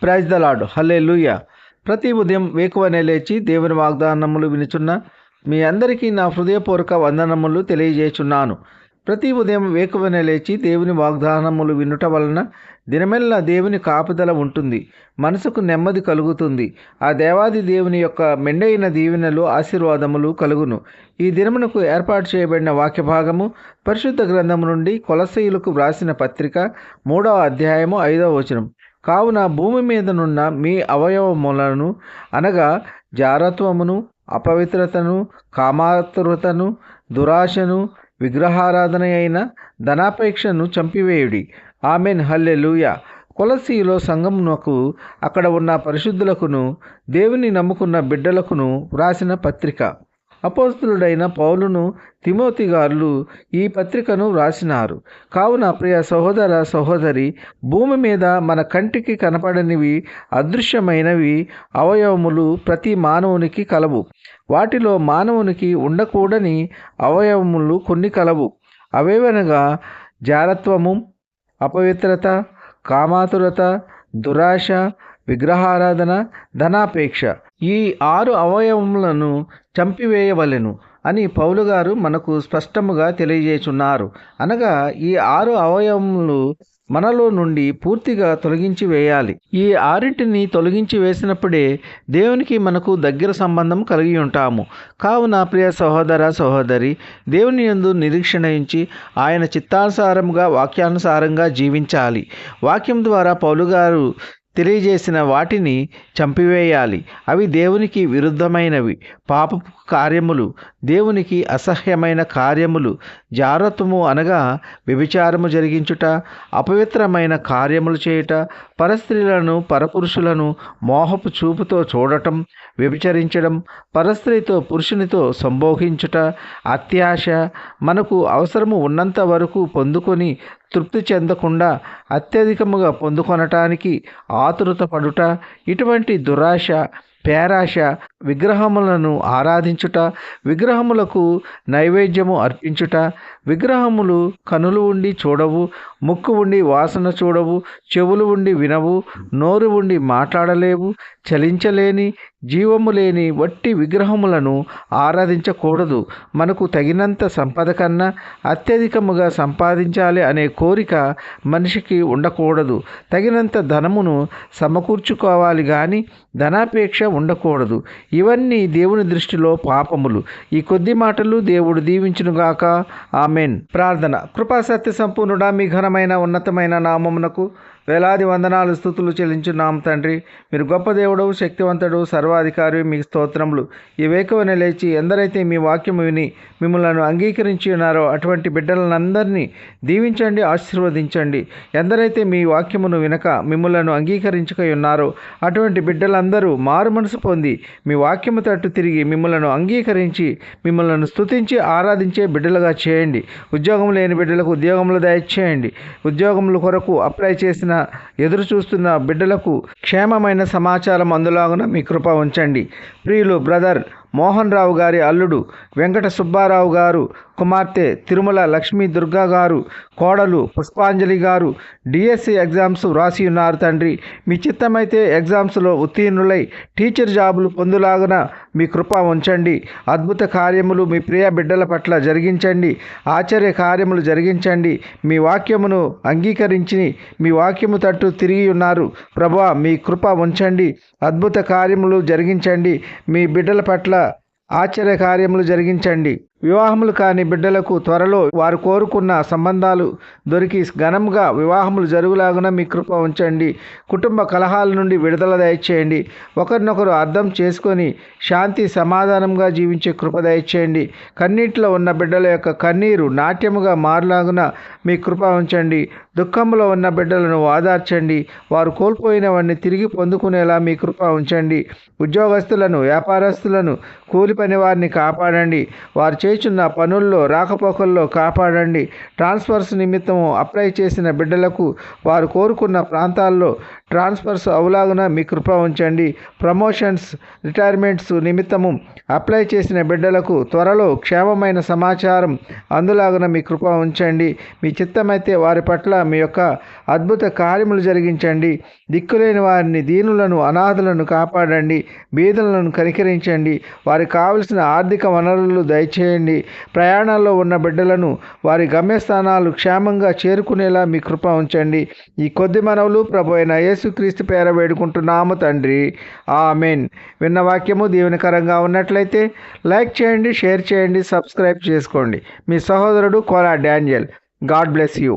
Praise the lord. హల్లెలూయా. ప్రతి ఉదయం వేకువనే లేచి దేవుని వాగ్దానములు వినుచున్న మీ అందరికీ నా హృదయపూర్వక వందనములు తెలియజేయుచున్నాను. ప్రతి ఉదయం వేకువనే లేచి దేవుని వాగ్దానములు వినుట వలన దినమెల్లా దేవుని కాపుదల ఉంటుంది. మనసుకు నెమ్మది కలుగుతుంది. ఆ దేవాది దేవుని యొక్క మెండైన దీవెనలు ఆశీర్వాదములు కలుగును. ఈ దినమునకు ఏర్పాటు చేయబడిన వాక్య భాగము పరిశుద్ధ గ్రంథము నుండి కొలస్సీయులకు వ్రాసిన పత్రిక 3వ అధ్యాయము 5వ వచనం. కావున భూమి మీదనున్న మీ అవయవములను అనగా జారత్వమును, అపవిత్రతను, కామాతురతను, దురాశను, విగ్రహారాధన అయిన ధనాపేక్షను చంపివేయుడి. ఆమెన్. హల్లెలూయా. కొలస్సీలో సంఘమునకు, అక్కడ ఉన్న పరిశుద్ధులకును, దేవుని నమ్ముకున్న బిడ్డలకును వ్రాసిన పత్రిక. అపోస్తలుడైన పౌలును, తిమోతి గారు ఈ పత్రికను వ్రాసినారు. కావున ప్రియ సహోదర సహోదరి, భూమి మీద మన కంటికి కనపడనివి అదృశ్యమైనవి అవయవములు ప్రతి మానవునికి కలవు. వాటిలో మానవునికి ఉండకూడని అవయవములు కొన్ని కలవు. అవేవనగా జారత్వము, అపవిత్రత, కామాతురత, దురాశ, విగ్రహారాధన, ధనాపేక్ష. ఈ 6 అవయవములను చంపివేయవలెను అని పౌలు గారు మనకు స్పష్టముగా తెలియజేస్తున్నారు. అనగా ఈ 6 అవయవములు మనలో నుండి పూర్తిగా తొలగించి వేయాలి. ఈ 6టిని తొలగించి వేసినప్పుడే దేవునికి మనకు దగ్గర సంబంధం కలిగి ఉంటాము. కావున ప్రియ సహోదర సహోదరి, దేవుని యందు నిరీక్షణ ఉంచి ఆయన చిత్తానుసారముగా వాక్యానుసారంగా జీవించాలి. వాక్యం ద్వారా పౌలు గారు తెలియజేసిన వాటిని చంపివేయాలి. అవి దేవునికి విరుద్ధమైనవి, పాపపు కార్యములు, దేవునికి అసహ్యమైన కార్యములు. జారత్వము అనగా వ్యభిచారము జరిగించుట, అపవిత్రమైన కార్యములు చేయుట, పరస్త్రీలను పరపురుషులను మోహపు చూపుతో చూడటం, వ్యభిచరించడం, పరస్త్రీతో పురుషునితో సంభోగించుట, అత్యాశ, మనకు అవసరము ఉన్నంత వరకు పొందుకొని తృప్తి చెందకుండా అత్యధికముగా పొందుకొనటానికి ఆతురత పడుట, ఇటువంటి దురాశ, పేరాశ, విగ్రహములను ఆరాధించుట, విగ్రహములకు నైవేద్యము అర్పించుట. విగ్రహములు కనులు ఉండి చూడవు, ముక్కు ఉండి వాసన చూడవు, చెవులు ఉండి వినవు, నోరు ఉండి మాట్లాడలేవు, చలించలేని, జీవము లేని వట్టి విగ్రహములను ఆరాధించకూడదు. మనకు తగినంత సంపద కన్నా అత్యధికముగా సంపాదించాలి అనే కోరిక మనిషికి ఉండకూడదు. తగినంత ధనమును సమకూర్చుకోవాలి కానీ ధనాపేక్ష ఉండకూడదు. ఇవన్నీ దేవుని దృష్టిలో పాపములు. ఈ కొద్ది మాటలు దేవుడు దీవించునుగాక. ఆమెన్. ప్రార్థన. కృపా సత్య సంపూర్ణుడా, మీ ఘనమైన ఉన్నతమైన నామమునకు వేలాది వందనాలు స్తుతులు చెల్లించున్నాం తండ్రి. మీరు గొప్ప దేవుడు, శక్తివంతుడు, సర్వాధికారి. మీకు స్తోత్రములు. ఈ వేకువనే లేచి ఎందరైతే మీ వాక్యము విని మిమ్మల్ని అంగీకరించి ఉన్నారో అటువంటి బిడ్డలందరినీ దీవించండి, ఆశీర్వదించండి. ఎందరైతే మీ వాక్యమును వినక మిమ్మల్ని అంగీకరించక ఉన్నారో అటువంటి బిడ్డలందరూ మారు మనసు పొంది మీ వాక్యము తట్టు తిరిగి మిమ్మల్ని అంగీకరించి మిమ్మల్ని స్తుతించి ఆరాధించే బిడ్డలుగా చేయండి. ఉద్యోగం లేని బిడ్డలకు ఉద్యోగములు దయచేయండి. ఉద్యోగముల కొరకు అప్లై చేసిన ఎదురు చూస్తున్న బిడ్డలకు క్షేమమైన సమాచారం అందులాగున మీ కృప ఉంచండి. ప్రియులు బ్రదర్ మోహన్ రావు గారి అల్లుడు వెంకట సుబ్బారావు గారు కుమార్తె తిరుమల లక్ష్మీ దుర్గా గారు, కోడలు పుష్పాంజలి గారు డిఎస్సి ఎగ్జామ్స్ వ్రాసి ఉన్నారు తండ్రి. మీ చిత్తమైతే ఎగ్జామ్స్లో ఉత్తీర్ణులై టీచర్ జాబులు పొందులాగున మీ కృప ఉంచండి. అద్భుత కార్యములు మీ ప్రియ బిడ్డల పట్ల జరిగించండి. ఆశ్చర్య కార్యములు జరిగించండి. మీ వాక్యమును అంగీకరించి మీ వాక్యము తట్టు తిరిగి ఉన్నారు ప్రభువా, మీ కృప ఉంచండి. అద్భుత కార్యములు జరిగించండి. మీ బిడ్డల పట్ల ఆశ్చర్య కార్యములు జరిగించండి. వివాహములు కాని బిడ్డలకు త్వరలో వారు కోరుకున్న సంబంధాలు దొరికి ఘనంగా వివాహములు జరుగులాగున మీ కృప ఉంచండి. కుటుంబ కలహాల నుండి విడుదల దయచేయండి. ఒకరినొకరు అర్థం చేసుకొని శాంతి సమాధానంగా జీవించే కృప దయచేయండి. కన్నీటిలో ఉన్న బిడ్డల యొక్క కన్నీరు నాట్యముగా మారులాగున మీ కృప ఉంచండి. దుఃఖంలో ఉన్న బిడ్డలను ఓదార్చండి. వారు కోల్పోయినవన్నీ తిరిగి పొందుకునేలా మీ కృప ఉంచండి. ఉద్యోగస్తులను, వ్యాపారస్తులను, కూలి పని వారిని కాపాడండి. వారు చేయుచున్న పనుల్లో రాకపోకల్లో కాపాడండి. ట్రాన్స్ఫర్స్ నిమిత్తము అప్లై చేసిన బిడ్డలకు వారు కోరుకున్న ప్రాంతాల్లో ట్రాన్స్ఫర్స్ అవులాగున మీ కృప ఉంచండి. ప్రమోషన్స్, రిటైర్మెంట్స్ నిమిత్తము అప్లై చేసిన బిడ్డలకు త్వరలో క్షేమమైన సమాచారం అందులాగున మీ కృప ఉంచండి. మీ చిత్తమైతే వారి పట్ల మీ యొక్క అద్భుత కార్యములు జరిగించండి. దిక్కులేని వారిని, దీనులను, అనాథులను కాపాడండి. బీదలను కనికరించండి. వారికి కావలసిన ఆర్థిక వనరులు దయచేయండి. ప్రయాణాల్లో ఉన్న బిడ్డలను వారి గమ్యస్థానాలు క్షేమంగా చేరుకునేలా మీ కృప ఉంచండి. ఈ కొద్ది మనవులు ప్రభు అయిన యేసుక్రీస్తు పేర వేడుకుంటున్నాము తండ్రి, ఆమెన్. విన్న వాక్యము దీవెనకరంగా ఉన్నట్లయితే లైక్ చేయండి, షేర్ చేయండి, సబ్స్క్రైబ్ చేసుకోండి. మీ సహోదరుడు Kola Daniel. God bless you.